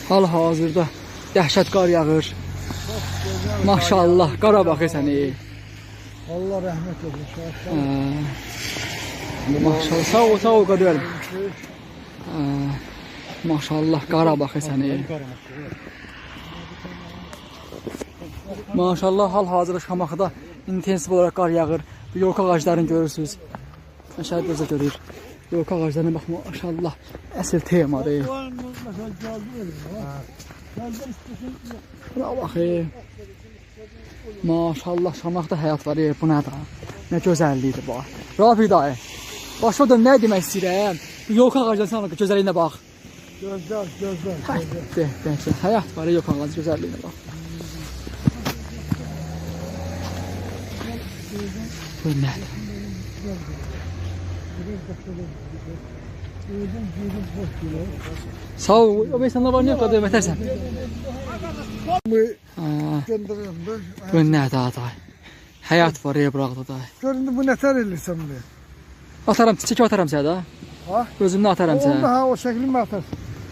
Hal-hazırda dəhşət qar yağır. Maşallah, Qarabağ səni. Allah rəhmət eylesin. Maşallah, sağ ol Qadir. Maşallah, Qarabağ səni. Maşallah, hal-hazırda Şamaxıda intensiv olaraq qar yağır. Yolka ağaclarını görürsünüz. Aşağıda da görür. Yolka ağaclarına bax, maşallah, əsl temadır. Buna baxın. Maşallah, Şamaxıda həyat var. Bu nədir? Nə gözəlliyidir bu. Rafi dayı, başa dön, nə demək istəyirəm? Bu yolka ağaclarının sana gözəlliyinə bax. Gözəl. Həyat var, yolka ağacı gözəlliyinə bax. Bu nədir? Sağ ol. O insanlar var, niyə qədər mətərsən? Bu nədir aday? Həyat var, buraxdı da. Göründü bu nətər elirsən bunu? Atarım, çiçək atarım sənə də. Gözümdən atarım sənə. Onda o şəklimi atar.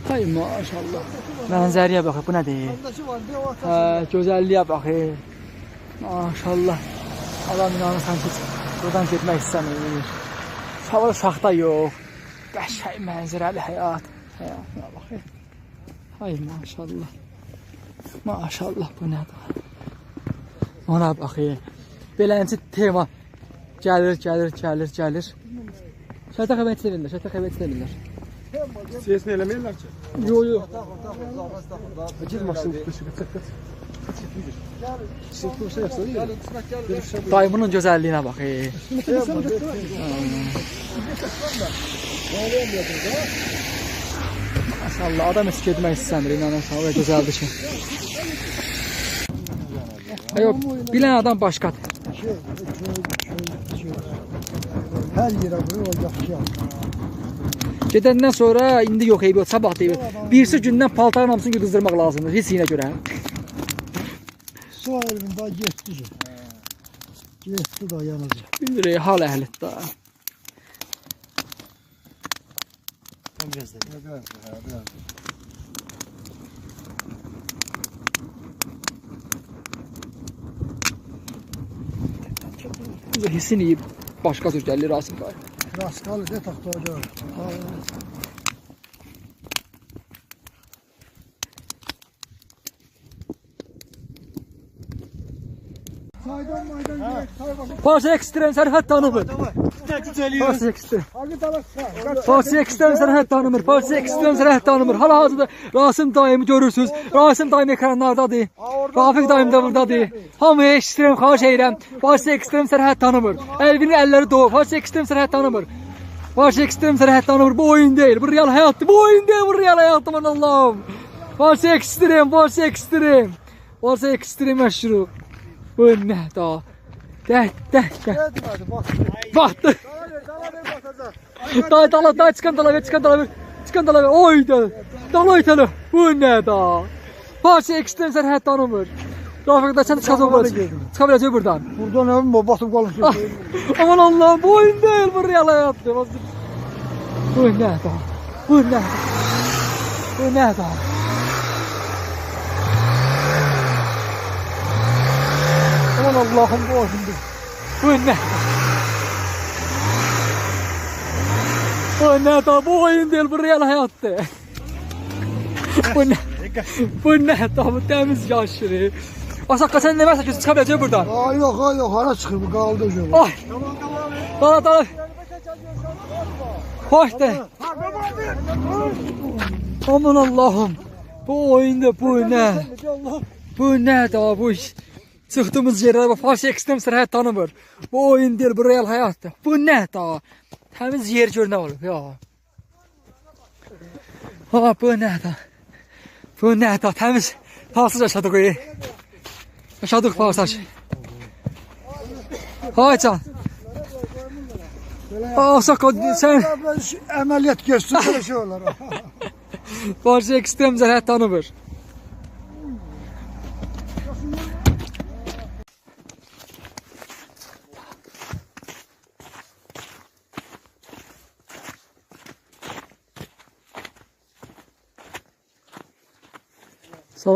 Hay maşallah. Mənzəriyə baxın, bu nədir? Gözəlliyə baxın. Maşallah. Allah inanırsan ki, buradan getmək istəmir. Savada şaxta yox. Qəşəng mənzərəli həyat. Həyatına baxın. Hay maşallah. Maşallah, bu nədir? Ona baxın. Belənci tema gəlir. Şəhətə xəbət istəyirlər. Siyasını eləməyirlər ki? Yox. Gir maşını Dayımının gözəlliyinə bax. Maşallah, adam heç getmək istəmir, inanırsan, o gözəldir ki. Yox, bilən adam başqadır. Hər yerə bunu olacaq ki. Gedəndən sonra indi yox eybi, sabah deyib. Birisi gündən paltarın hamısını qızdırmaq lazımdır, heç yinə görə. Su elinin daha getdi ki. Getdi daha yanacaq. Bilmirik, hal əhlidir da. Hissini yiyib başqa tür gəlir Rasim qayı. Raskalı de taxtaca. Parça ekstrem sərhəd tanımır. Parça ekstrem. Parça ekstrem sərhəd tanımır. Hal-hazırda Rasim dayımı görürsünüz. Rasim dayım ekranlardadır. Rafiq dayım da buradadır. Hamı ekstrem xahiş edirəm. Parça ekstrem sərhəd tanımır. Elvinin əlləri doğur. Parça ekstrem sərhəd tanımır. Parça ekstrem sərhəd tanımır. Bu oyun deyil. Bu real həyatdır. Bu oyun deyil. Bu real həyatdır. Aman Allah'ım. Parça ekstrem. Parça ekstrem məşhur. Bu nə da? Gəl. Batdı. Dala çıxan dala ver. Oydu. Dala itələ. Bu nə da? Parça ekstrem sərhəd tanımır. Rafiq da sən çıxacaq buradan. Çıxa biləcək buradan. Buradan evim batıb qalmış. Aman Allah'ım, bu oyun deyil, bu real həyatdır. Bu nə da? Bu nə da? Aman Allah'ım, bu oyundur. Bu nə? Bu oyun deyil, bu real həyatdır. Bu nə da? Bu təmiz yaşırı. Asaqqa sən nə versə ki, çıxa biləcək buradan. Yox, hara çıxır bu, qaldı hocam. Ay, dala. Hoş de. Aman Allah'ım. Bu oyunda bu nə? Bu nə da bu iş? Çıxdığımız yerlərə bax, Parça ekstrem sərhəd tanımır. Bu oyun deyil, bu real həyatdır. Bu nə da? Təmiz yer gör nə olub ya. Bu nə da? Bu nə da? Təmiz palsız yaşadıq. Yaşadıq palsız. Hay can. Asaqqa sən əməliyyat görsün, belə şey olar. Parça ekstrem sərhəd tanımır.